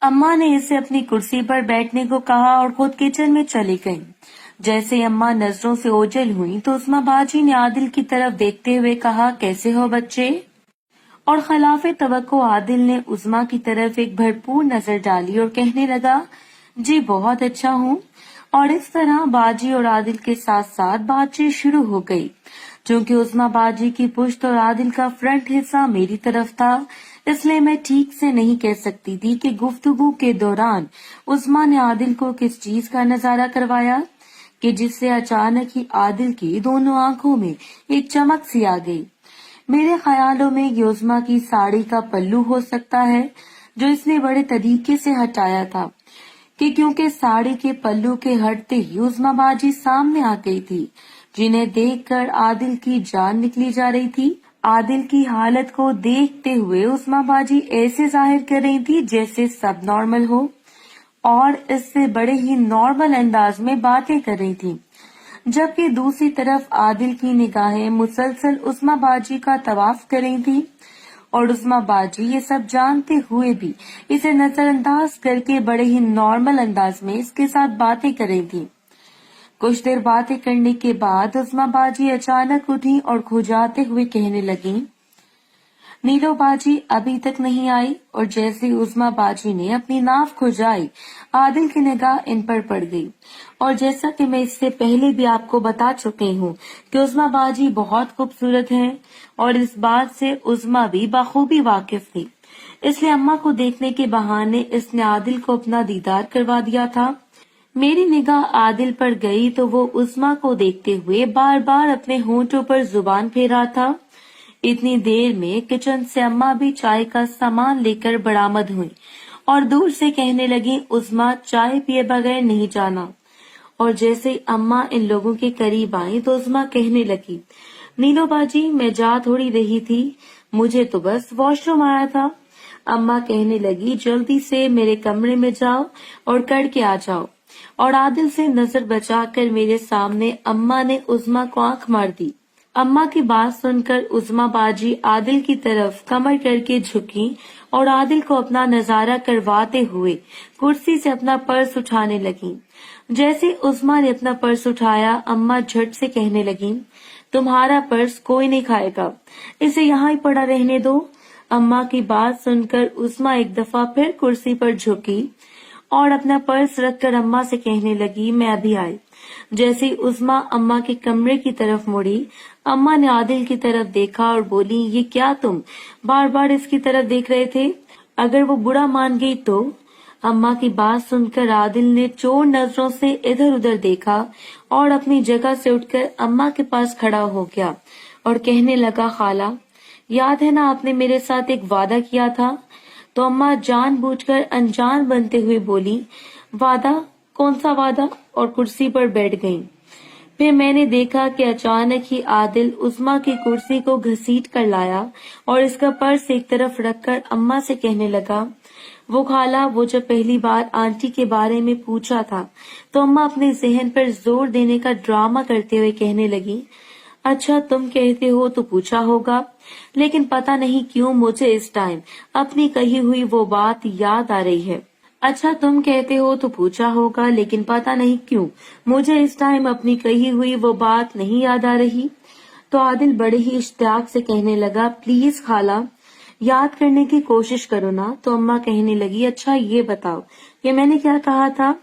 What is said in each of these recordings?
अम्मा ने इसे अपनी कुर्सी पर बैठने को कहा और खुद किचन में चली गईं। जैसे अम्मा नजरों से ओझल हुई तो उस्मा बाजी ने आदिल की तरफ देखते हुए कहा, कैसे हो बच्चे? और खिलाफे तवक्को आदिल ने उस्मा की तरफ एक भरपूर नजर डाली और कहने लगा, जी बहुत अच्छा हूँ। और इस तरह बाजी और आदिल के साथ साथ बातचीत शुरू हो गई। चूंकि उस्मा बाजी की पुश्त और आदिल का फ्रंट हिस्सा मेरी तरफ था, इसलिए मैं ठीक से नहीं कह सकती थी कि गुफ्तगू के दौरान उस्मा ने आदिल को किस चीज का नजारा करवाया कि जिससे अचानक ही आदिल की दोनों आंखों में एक चमक सी आ गई। मेरे ख्यालों में ये उस्मा की साड़ी का पल्लू हो सकता है जो इसने बड़े तरीके से हटाया था कि क्योंकि साड़ी के पल्लू के हटते ही उस्मा बाजी सामने आ गई थी, जिन्हें देखकर आदिल की जान निकली जा रही थी। आदिल की हालत को देखते हुए उस्मा बाजी ऐसे जाहिर कर रही थी जैसे सब नॉर्मल हो और इससे बड़े ही नॉर्मल अंदाज में बातें कर रही थी, जबकि दूसरी तरफ आदिल की निगाहें मुसलसल उस्मा बाजी का तवाफ कर रही थी और उस्मा बाजी ये सब जानते हुए भी इसे नजरअंदाज करके बड़े ही नॉर्मल अंदाज में इसके साथ बातें कर रही थी। कुछ देर बातें करने के बाद उस्मा बाजी अचानक उठी और खुजाते हुए कहने लगी, नीलो बाजी अभी तक नहीं आई। और जैसे उस्मा बाजी ने अपनी नाव खुजाई, आदिल की निगाह इन पर पड़ गई। और जैसा कि मैं इससे पहले भी आपको बता चुकी हूँ कि उस्मा बाजी बहुत खूबसूरत है और इस बात से उस्मा भी बखूबी वाकिफ थी, इसलिए अम्मा को देखने के बहाने इसने आदिल को अपना दीदार करवा दिया था। मेरी निगाह आदिल पर गई तो वो उस्मा को देखते हुए बार बार अपने होंठों पर जुबान फेर रहा था। इतनी देर में किचन से अम्मा भी चाय का सामान लेकर बरामद हुई और दूर से कहने लगी, उस्मा चाय पिए बगैर नहीं जाना। और जैसे ही अम्मा इन लोगों के करीब आई तो उस्मा कहने लगी, नीलो बाजी मैं जा थोड़ी रही थी, मुझे तो बस वॉशरूम आया था। अम्मा कहने लगी, जल्दी से मेरे कमरे में जाओ और करके आ जाओ। और आदिल से नजर बचाकर मेरे सामने अम्मा ने उस्मा को आंख मार दी। अम्मा की बात सुनकर उस्मा बाजी आदिल की तरफ कमर करके झुकी और आदिल को अपना नजारा करवाते हुए कुर्सी से अपना पर्स उठाने लगी। जैसे उस्मा ने अपना पर्स उठाया, अम्मा झट से कहने लगी, तुम्हारा पर्स कोई नहीं खाएगा, इसे यहाँ ही पड़ा रहने दो। अम्मा की बात सुनकर उस्मा एक दफा फिर कुर्सी पर झुकी और अपना पर्स रखकर अम्मा से कहने लगी, मैं अभी आई। जैसे उस्मा अम्मा के कमरे की तरफ मुड़ी, अम्मा ने आदिल की तरफ देखा और बोली, ये क्या तुम बार बार इसकी तरफ देख रहे थे? अगर वो बुरा मान गई तो? अम्मा की बात सुनकर आदिल ने चोर नजरों से इधर उधर देखा और अपनी जगह से उठकर अम्मा के पास खड़ा हो गया और कहने लगा, खाला याद है ना आपने मेरे साथ एक वादा किया था? तो अम्मा जानबूझकर अनजान बनते हुए बोली, वादा? कौन सा वादा? और कुर्सी पर बैठ गईं। फिर मैंने देखा कि अचानक ही आदिल उस्मा की कुर्सी को घसीट कर लाया और इसका पर्स एक तरफ रखकर अम्मा से कहने लगा, वो खाला वो जब पहली बार आंटी के बारे में पूछा था तो अम्मा अपने जहन पर जोर देने का ड्रामा करते हुए कहने लगी, अच्छा तुम कहते हो तो पूछा होगा, लेकिन पता नहीं क्यों मुझे इस टाइम अपनी कही हुई वो बात याद आ रही है। अच्छा तुम कहते हो तो पूछा होगा, लेकिन पता नहीं क्यों मुझे इस टाइम अपनी कही हुई वो बात नहीं याद आ रही। तो आदिल बड़े ही इश्तियाक से कहने लगा, प्लीज खाला याद करने की कोशिश करो ना। तो अम्मा कहने लगी, अच्छा ये बताओ कि मैंने क्या कहा था?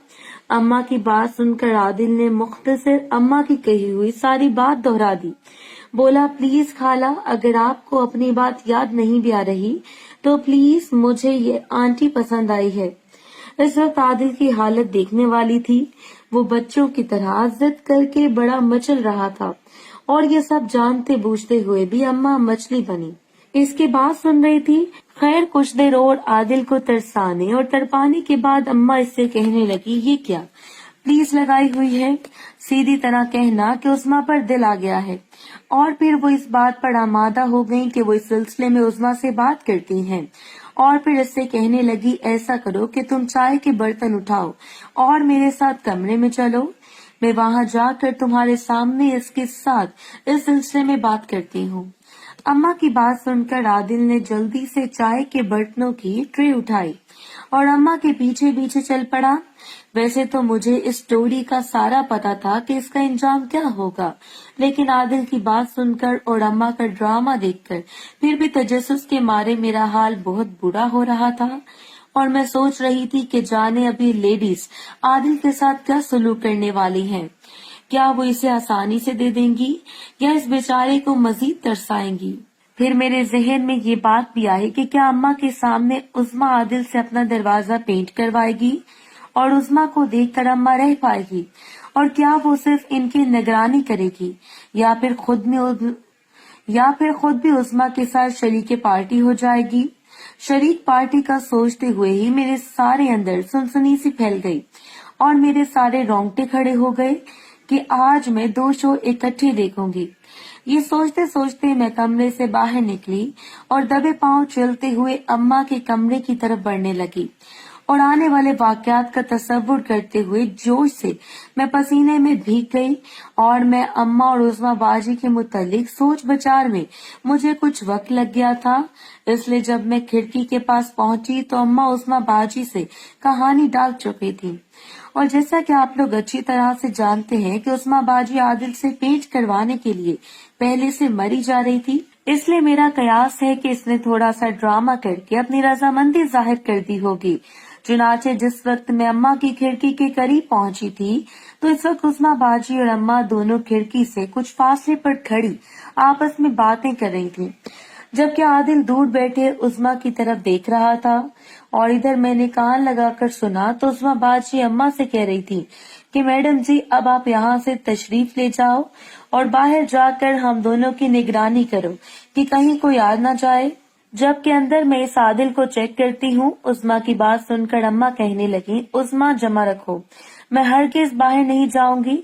अम्मा की बात सुनकर आदिल ने मुख्तसर अम्मा की कही हुई सारी बात दोहरा दी। बोला, प्लीज खाला अगर आपको अपनी बात याद नहीं भी आ रही तो प्लीज मुझे ये आंटी पसंद आई है। इस वक्त आदिल की हालत देखने वाली थी। वो बच्चों की तरह जिद करके बड़ा मचल रहा था और ये सब जानते बूझते हुए भी अम्मा मछली बनी इसकी बात सुन रही थी। खैर कुछ देर और आदिल को तरसाने और तरपाने के बाद अम्मा इससे कहने लगी, ये क्या प्लीज लगाई हुई है? सीधी तरह कहना कि उस्मा पर दिल आ गया है। और फिर वो इस बात पर आमादा हो गई कि वो इस सिलसिले में उस्मा से बात करती हैं। और फिर इससे कहने लगी, ऐसा करो कि तुम चाय के बर्तन उठाओ और मेरे साथ कमरे में चलो, मैं वहां जाकर तुम्हारे सामने इसके साथ इस सिलसिले में बात करती हूँ। अम्मा की बात सुनकर आदिल ने जल्दी से चाय के बर्तनों की ट्रे उठाई और अम्मा के पीछे पीछे चल पड़ा। वैसे तो मुझे इस स्टोरी का सारा पता था कि इसका अंजाम क्या होगा, लेकिन आदिल की बात सुनकर और अम्मा का ड्रामा देखकर फिर भी तजस्सुस के मारे मेरा हाल बहुत बुरा हो रहा था। और मैं सोच रही थी कि जाने अभी लेडीज आदिल के साथ क्या सलूक करने वाली हैं। क्या वो इसे आसानी से दे देंगी या इस बेचारे को मजीद तरसाएंगी। फिर मेरे जहन में ये बात भी आई कि क्या अम्मा के सामने उस्मा आदिल से अपना दरवाजा पेंट करवाएगी और उस्मा को देखकर अम्मा रह पाएगी, और क्या वो सिर्फ इनकी निगरानी करेगी या फिर खुद भी उस्मा के साथ शरीके पार्टी हो जाएगी। शरीक पार्टी का सोचते हुए ही मेरे सारे अंदर सनसनी सी फैल गई और मेरे सारे रोंगटे खड़े हो गए कि आज मैं 2 शो इकट्ठे देखूंगी। ये सोचते सोचते मैं कमरे से बाहर निकली और दबे पांव चलते हुए अम्मा के कमरे की तरफ बढ़ने लगी और आने वाले वाकयात का तसव्वुर करते हुए जोश से मैं पसीने में भीग गई। और मैं अम्मा और उस्मा बाजी के मुतालिक सोच विचार में मुझे कुछ वक्त लग गया था, इसलिए जब मैं खिड़की के पास पहुंची तो अम्मा उस्मा बाजी से कहानी डाल चुकी थी। और जैसा कि आप लोग अच्छी तरह से जानते हैं कि उस्मा बाजी आदिल से पेंट करवाने के लिए पहले से मरी जा रही थी, इसलिए मेरा कयास है कि इसने थोड़ा सा ड्रामा करके अपनी रजामंदी जाहिर कर दी होगी। चुनाचे जिस वक्त मैं अम्मा की खिड़की के करीब पहुंची थी तो इस वक्त उस्मा बाजी और अम्मा दोनों खिड़की से कुछ फासले पर खड़ी आपस में बातें कर रही थी, जबकि आदिल दूर बैठे उस्मा की तरफ देख रहा था। और इधर मैंने कान लगाकर सुना तो उस्मा बाजी अम्मा से कह रही थी कि मैडम जी अब आप यहाँ से तशरीफ ले जाओ और बाहर जाकर हम दोनों की निगरानी करो कि कहीं कोई आ न जाए। जबकि अंदर मैं इस आदिल को चेक करती हूँ। उस्मा की बात सुनकर अम्मा कहने लगी, उस्मा जमा रखो, मैं हरगिज बाहर नहीं जाऊंगी,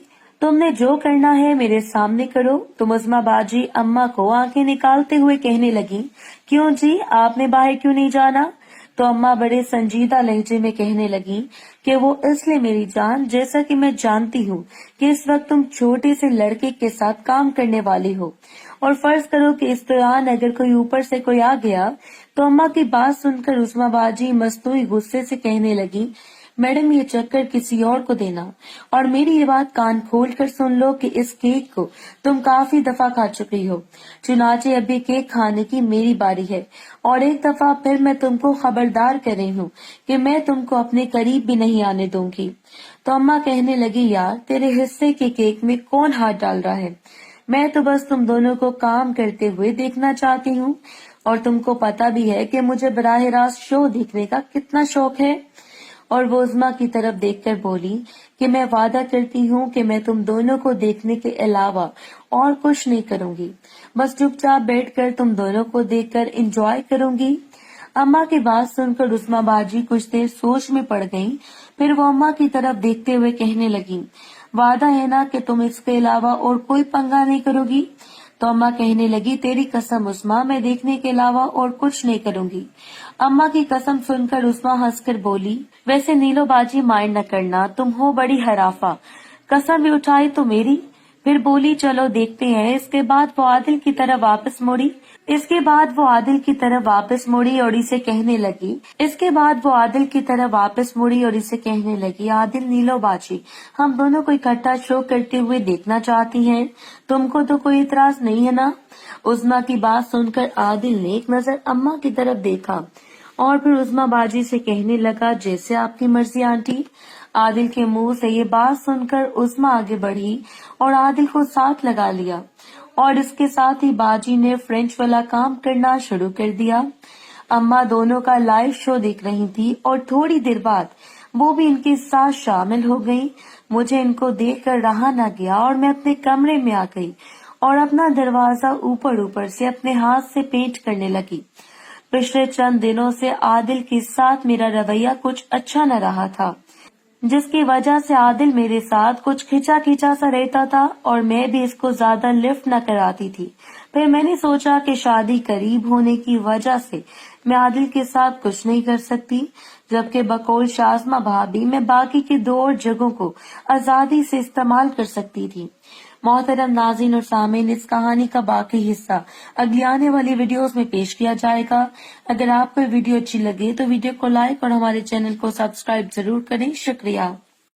तुमने जो करना है मेरे सामने करो। तुम उस्मा बाजी अम्मा को आंखें निकालते हुए कहने लगी, क्यों जी आपने बाहर क्यों नहीं जाना? तो अम्मा बड़े संजीदा लहजे में कहने लगी कि वो इसलिए मेरी जान, जैसा कि मैं जानती हूँ कि इस वक्त तुम छोटे से लड़के के साथ काम करने वाली हो, और फर्ज करो कि इस दौरान अगर कोई ऊपर से कोई आ गया। तो अम्मा की बात सुनकर उस्मा बाजी मस्तूई गुस्से से कहने लगी, मैडम ये चक्कर किसी और को देना, और मेरी ये बात कान खोल कर सुन लो कि इस केक को तुम काफी दफा खा चुकी हो। चुनाचे अभी केक खाने की मेरी बारी है, और एक दफा फिर मैं तुमको खबरदार कर रही हूँ कि मैं तुमको अपने करीब भी नहीं आने दूंगी। तो अम्मा कहने लगी, यार तेरे हिस्से के केक में कौन हाथ डाल रहा है? मैं तो बस तुम दोनों को काम करते हुए देखना चाहती हूँ, और तुमको पता भी है कि मुझे बराह रास्त शो देखने का कितना शौक है। और वो उस्मा की तरफ देखकर बोली कि मैं वादा करती हूँ कि मैं तुम दोनों को देखने के अलावा और कुछ नहीं करूंगी, बस चुपचाप बैठकर तुम दोनों को देखकर एंजॉय करूंगी। अम्मा की बात सुनकर उस्मा बाजी कुछ देर सोच में पड़ गईं, फिर वो अम्मा की तरफ देखते हुए कहने लगी, वादा है ना कि तुम इसके अलावा और कोई पंगा नहीं करोगी? तो अम्मा कहने लगी, तेरी कसम उस्मा, मैं देखने के अलावा और कुछ नहीं करूंगी। अम्मा की कसम सुनकर उस्मा हंसकर बोली, वैसे नीलो बाजी माइंड न करना, तुम हो बड़ी हराफा, कसम भी उठाई तो मेरी। फिर बोली, चलो देखते हैं। इसके बाद वो आदिल की तरफ वापस मुड़ी और इसे कहने लगी, आदिल नीलो बाजी, हम दोनों को इकट्ठा शो करते हुए देखना चाहती हैं, तुमको तो कोई इतराज नहीं है ना? उस्मा की बात सुनकर आदिल ने एक नजर अम्मा की तरफ देखा और फिर उस्मा बाजी से कहने लगा, जैसे आपकी मर्जी आंटी। आदिल के मुंह से ये बात सुनकर उस्मा आगे बढ़ी और आदिल को साथ लगा लिया, और इसके साथ ही बाजी ने फ्रेंच वाला काम करना शुरू कर दिया। अम्मा दोनों का लाइव शो देख रही थी और थोड़ी देर बाद वो भी इनके साथ शामिल हो गई। मुझे इनको देखकर रहा न गया और मैं अपने कमरे में आ गई और अपना दरवाजा ऊपर से अपने हाथ से पेंट करने लगी। पिछले चंद दिनों से आदिल के साथ मेरा रवैया कुछ अच्छा न रहा था, जिसकी वजह से आदिल मेरे साथ कुछ खिंचा सा रहता था और मैं भी इसको ज्यादा लिफ्ट न कराती थी। फिर मैंने सोचा कि शादी करीब होने की वजह से मैं आदिल के साथ कुछ नहीं कर सकती, जबकि बकौल शाज़मा भाभी मैं बाकी के 2 और जगहों को आजादी से इस्तेमाल कर सकती थी। محترم ناظرین اور سامعین، اس کہانی کا باقی حصہ اگلی آنے والی ویڈیوز میں پیش کیا جائے گا۔ اگر آپ کو ویڈیو اچھی لگے تو ویڈیو کو لائک اور ہمارے چینل کو سبسکرائب ضرور کریں۔ شکریہ۔